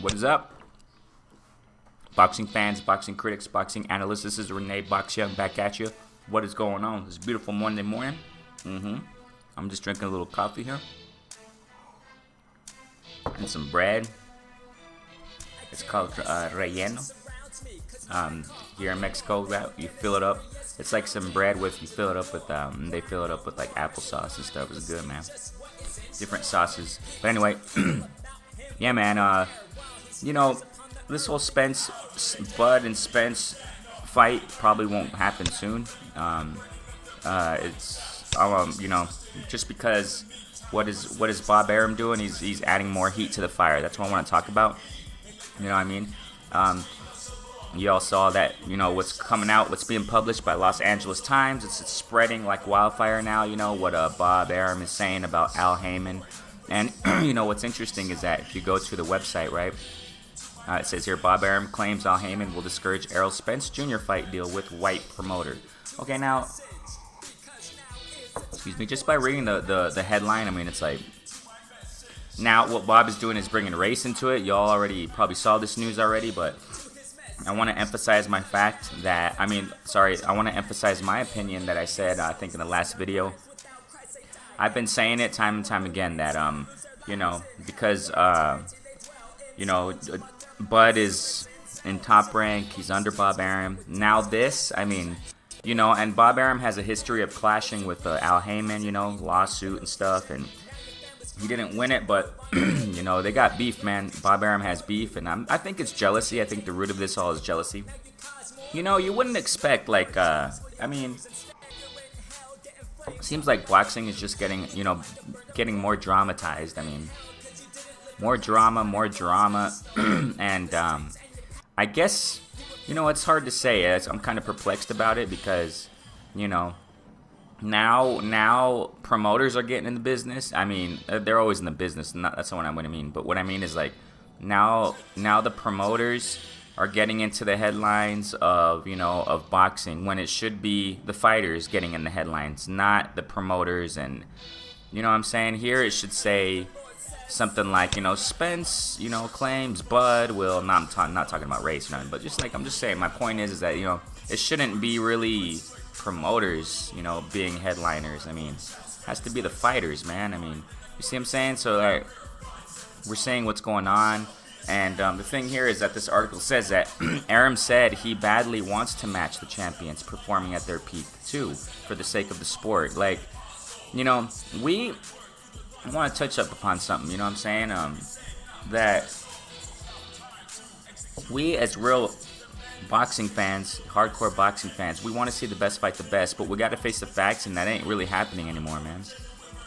What is up? Boxing fans, boxing critics, boxing analysts, this is Renee Boxyoung back at you. What is going on? This beautiful Monday morning. I'm just drinking a little coffee here. And some bread. It's called relleno. Here in Mexico, you fill it up. It's like some bread with, you fill it up with, they fill it up with like applesauce and stuff. It's good, man. Different sauces. But anyway, yeah, man, you know, this whole Bud and Spence fight probably won't happen soon. You know, just because what is Bob Arum doing? He's adding more heat to the fire. That's what I want to talk about. You know what I mean? You all saw that, you know, what's coming out, what's being published by Los Angeles Times. It's spreading like wildfire now, you know, what Bob Arum is saying about Al Heyman. And, you know, what's interesting is that if you go to the website, right, it says here, Bob Arum claims Al Heyman will discourage Errol Spence Jr. fight deal with white promoter. Okay, now, excuse me, just by reading the headline, I mean, it's like, now what Bob is doing is bringing race into it. Y'all already probably saw this news already, but I want to emphasize my fact that, I want to emphasize my opinion that I said, I think in the last video. I've been saying it time and time again that, you know, because, you know, Bud is in top rank, he's under Bob Arum. Now this, I mean, you know, and Bob Arum has a history of clashing with Al Heyman, you know, lawsuit and stuff, and he didn't win it, but, you know, they got beef, man. Bob Arum has beef, and I think it's jealousy. I think the root of this all is jealousy. You know, you wouldn't expect, like, I mean, it seems like boxing is just getting, you know, getting more dramatized. I mean, more drama, and I guess, you know, it's hard to say. I'm kind of perplexed about it because, you know, now promoters are getting in the business. I mean, they're always in the business. That's not what I mean. But what I mean is, like, now the promoters are getting into the headlines of, you know, of boxing, when it should be the fighters getting in the headlines, not the promoters. And, you know what I'm saying? Here it should say something like, you know, Spence, you know, claims Bud will, not talking about race, you know, but just like, I'm just saying, my point is that, you know, it shouldn't be really promoters, you know, being headliners. I mean, it has to be the fighters, man. I mean, you see what I'm saying? So, like, we're saying what's going on. And the thing here is that this article says that Arum said he badly wants to match the champions performing at their peak too, for the sake of the sport. Like, you know, I want to touch up upon something, you know what I'm saying? That we as real boxing fans, hardcore boxing fans, we want to see the best fight the best, but we got to face the facts, and that ain't really happening anymore, man.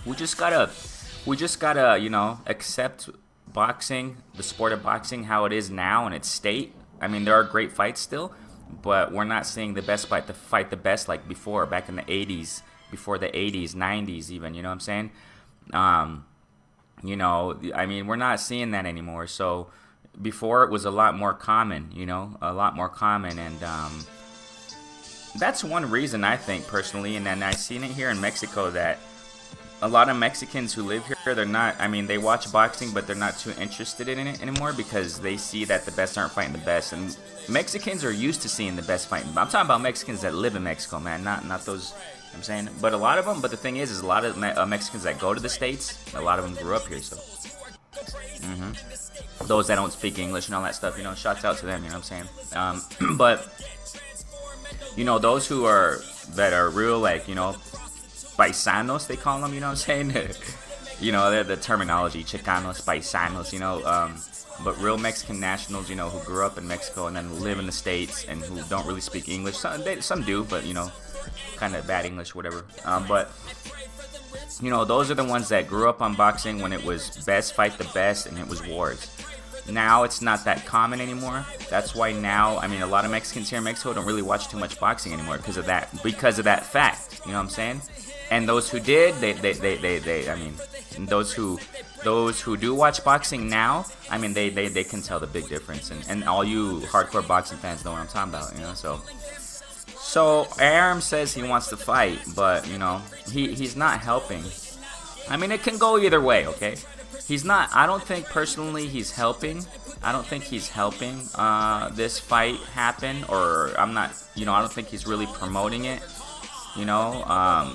We just gotta, you know, accept boxing, the sport of boxing, how it is now in its state. I mean, there are great fights still, but we're not seeing the best fight the best like before, back in the 80s, before the 80s, 90s even, you know what I'm saying? You know, I mean, we're not seeing that anymore. So before it was a lot more common, you know, and that's one reason I think personally, and then I've seen it here in Mexico, that a lot of Mexicans who live here, they're not, I mean, they watch boxing, but they're not too interested in it anymore because they see that the best aren't fighting the best. And Mexicans are used to seeing the best fighting. I'm talking about Mexicans that live in Mexico, man, not those, you know what I'm saying. But a lot of them, but the thing is a lot of Mexicans that go to the States, a lot of them grew up here, so. Those that don't speak English and all that stuff, you know, shouts out to them, you know what I'm saying. But, you know, those that are real, like, you know, paisanos, they call them, you know what I'm saying? You know, they're the terminology, chicanos, paisanos, you know, but real Mexican nationals, you know, who grew up in Mexico and then live in the States and who don't really speak English. Some do, but, you know, kind of bad English, whatever. But, you know, those are the ones that grew up on boxing when it was best fight the best and it was wars. Now it's not that common anymore. That's why now, I mean, a lot of Mexicans here in Mexico don't really watch too much boxing anymore because of that fact, you know what I'm saying? And those who did, I mean, those who do watch boxing now, I mean, they can tell the big difference. And all you hardcore boxing fans know what I'm talking about, you know, So Arum says he wants to fight, but, you know, he's not helping. I mean, it can go either way, okay? He's not. I don't think personally he's helping. I don't think he's helping this fight happen, or I'm not. You know, I don't think he's really promoting it. You know,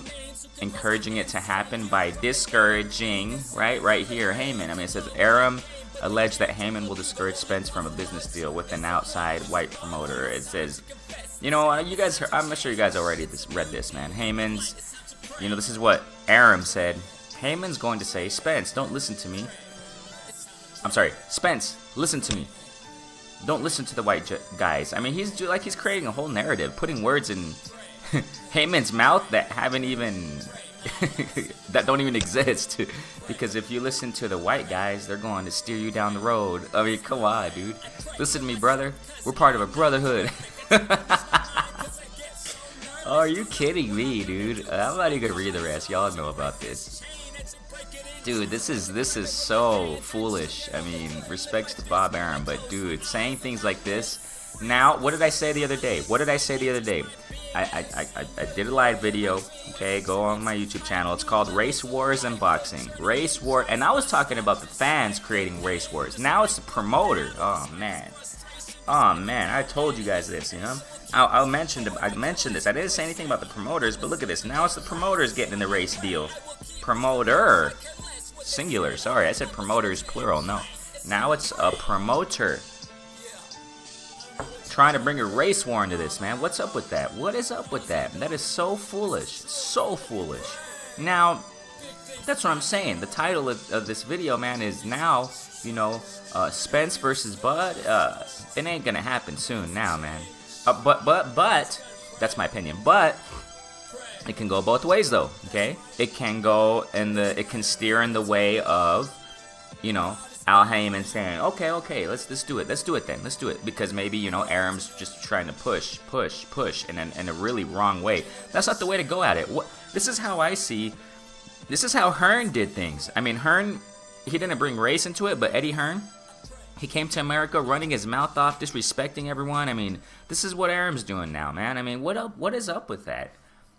encouraging it to happen by discouraging. Right here, Heyman. I mean, it says Arum alleged that Heyman will discourage Spence from a business deal with an outside white promoter. It says, you know, you guys. I'm sure you guys already read this, man. Heyman's. You know, this is what Arum said. Heyman's going to say, Spence, don't listen to me. I'm sorry, Spence, listen to me. Don't listen to the white guys. I mean, he's creating a whole narrative, putting words in Heyman's mouth that haven't even, that don't even exist. Because if you listen to the white guys, they're going to steer you down the road. I mean, come on, dude. Listen to me, brother. We're part of a brotherhood. Oh, are you kidding me, dude? I'm not even gonna read the rest. Y'all know about this. Dude, this is so foolish. I mean, respects to Bob Arum, but dude, saying things like this. Now, what did I say the other day? I did a live video. Okay, go on my YouTube channel. It's called Race Wars and Boxing. Race War, and I was talking about the fans creating race wars. Now it's the promoter. Oh man, I told you guys this. You know, I mentioned this. I didn't say anything about the promoters, but look at this. Now it's the promoters getting in the race deal. Promoter. Singular, sorry, I said promoters plural. No, now it's a promoter trying to bring a race war into this, man. What's up with that? What is up with that? That is so foolish, so foolish. Now, that's what I'm saying. The title of this video, man, is now, you know, Spence versus Bud. It ain't gonna happen soon now, man. But that's my opinion. But it can go both ways, though. Okay, it can go it can steer in the way of, you know, Al Heyman saying, okay, let's do it then, because maybe, you know, Arum's just trying to push in a really wrong way. That's not the way to go at it. This is how I see. This is how Hearn did things. I mean, Hearn, he didn't bring race into it, but Eddie Hearn, he came to America running his mouth off, disrespecting everyone. I mean, this is what Arum's doing now, man. I mean, what is up with that?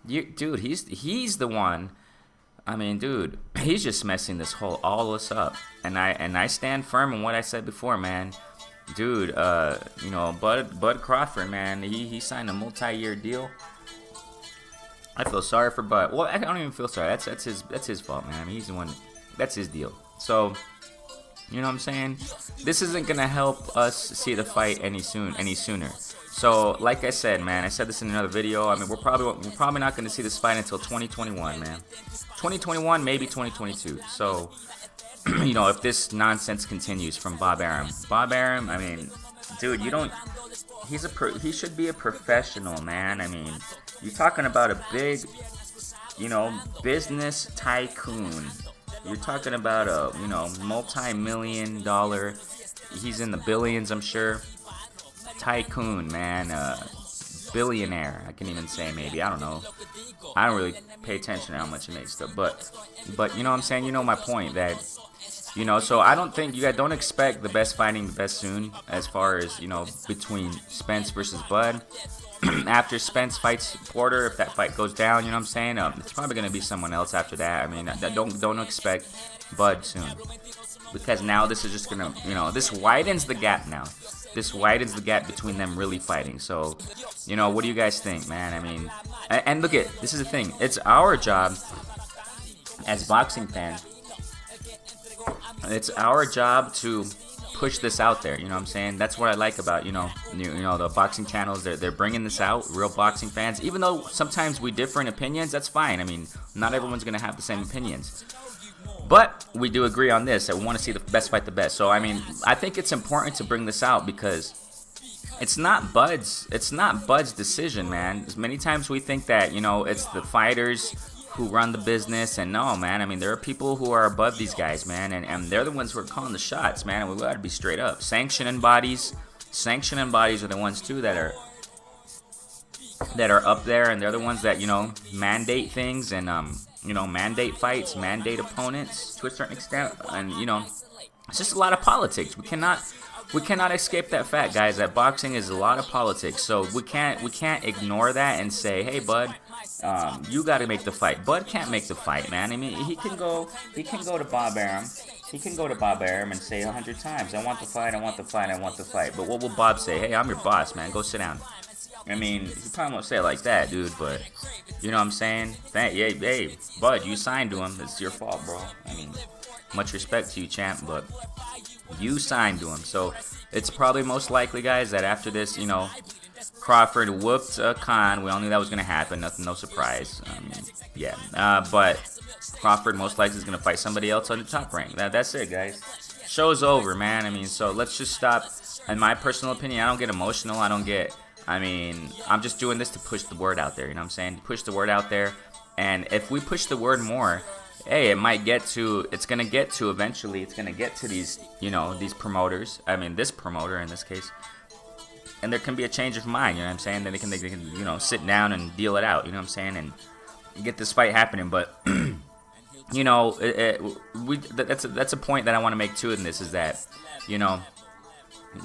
Dude, he's the one. I mean, dude, he's just messing all this up. And I stand firm in what I said before, man. Dude, you know, Bud Crawford, man, he signed a multi-year deal. I feel sorry for Bud. Well, I don't even feel sorry. That's his fault, man. I mean, he's the one. That's his deal. So, you know what I'm saying? This isn't gonna help us see the fight any sooner. So, like I said, man, I said this in another video. I mean, we're probably not gonna see this fight until 2021, man. 2021, maybe 2022. So, you know, if this nonsense continues from Bob Arum. Bob Arum, I mean, dude, he should be a professional, man. I mean, you're talking about a big, you know, business tycoon. You're talking about a, you know, multi-million-dollar, he's in the billions, I'm sure, tycoon, man, billionaire, I can even say, maybe, I don't know. I don't really pay attention to how much he makes stuff, but you know what I'm saying? You know my point, that, you know, so I don't think, you guys don't expect the best fighting the best soon, as far as, you know, between Spence versus Bud. After Spence fights Porter, if that fight goes down, you know what I'm saying? It's probably going to be someone else after that. I mean, don't expect Bud soon. Because now this is just going to, you know, this widens the gap now. This widens the gap between them really fighting. So, you know, what do you guys think, man? I mean, and look this is the thing. It's our job as boxing fans. It's our job to push this out there, you know what I'm saying? That's what I like about, you know, the boxing channels. They're bringing this out, real boxing fans. Even though sometimes we differ in opinions, that's fine. I mean, not everyone's going to have the same opinions. But we do agree on this, that we want to see the best fight the best. So, I mean, I think it's important to bring this out because it's not Bud's decision, man. Many times we think that, you know, it's the fighters who run the business, and no, man, I mean, there are people who are above these guys, man, and they're the ones who are calling the shots, man, and we gotta be straight up. Sanctioning bodies are the ones too that are up there, and they're the ones that, you know, mandate things, and you know, mandate fights, mandate opponents to a certain extent, and, you know, it's just a lot of politics. We cannot escape that fact, guys, that boxing is a lot of politics. So we can't ignore that and say, hey, Bud, you got to make the fight. Bud can't make the fight, man. I mean, he can go to Bob Arum He can go to Bob Arum and say 100 times, I want the fight, I want the fight, I want the fight. But what will Bob say? Hey, I'm your boss, man. Go sit down. I mean, he probably won't say it like that, dude, but you know what I'm saying? Hey, Bud, you signed to him. It's your fault, bro. I mean, much respect to you, champ, but you signed to him. So it's probably most likely, guys, that after this, you know, Crawford whooped Khan. We all knew that was going to happen. Nothing, no surprise. I mean, yeah. But Crawford most likely is going to fight somebody else on the top rank. That's it, guys. Show's over, man. I mean, so let's just stop. In my personal opinion, I don't get emotional. I'm just doing this to push the word out there. You know what I'm saying? To push the word out there. And if we push the word more, hey, it's going to get to eventually, it's going to get to these, you know, these promoters. I mean, this promoter in this case. And there can be a change of mind, you know what I'm saying? Then they can you know, sit down and deal it out, you know what I'm saying? And get this fight happening. But, you know, that's a point that I want to make too in this is that, you know,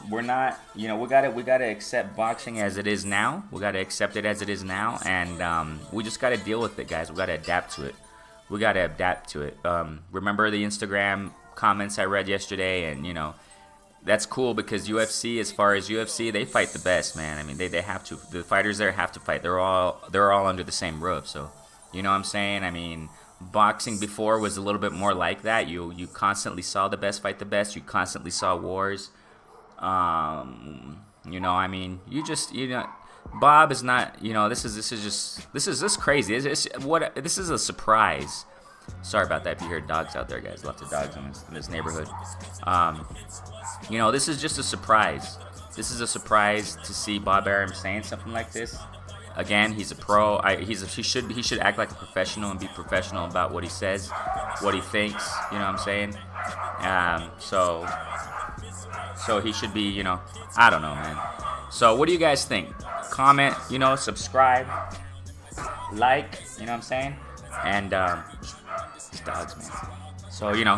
we're not, you know, we gotta accept boxing as it is now. We gotta accept it as it is now, and we just gotta deal with it, guys. We gotta adapt to it. Remember the Instagram comments I read yesterday, and you know, that's cool because UFC, as far as UFC, they fight the best, man. I mean, they have to. The fighters there have to fight. They're all under the same roof. So, you know what I'm saying? I mean, boxing before was a little bit more like that. You constantly saw the best fight the best. You constantly saw wars. You know, I mean, you know, Bob is not, you know, this is crazy. This is a surprise. Sorry about that if you hear dogs out there, guys. Lots of dogs in this neighborhood. You know, this is just a surprise. This is a surprise to see Bob Arum saying something like this. Again, he's a pro. He should act like a professional and be professional about what he says, what he thinks. You know what I'm saying? So he should be, you know, I don't know, man. So what do you guys think? Comment, you know, subscribe, like, you know what I'm saying? And these dogs, man. So, you know,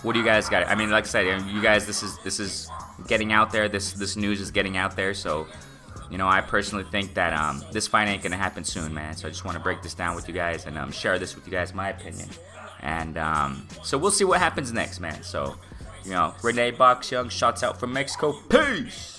what do you guys got? I mean, like I said, you guys, this is getting out there. This news is getting out there. So, you know, I personally think that this fight ain't gonna happen soon, man. So I just want to break this down with you guys and share this with you guys, my opinion. And so we'll see what happens next, man. So, you know, Renee Box Young, shots out from Mexico. Peace!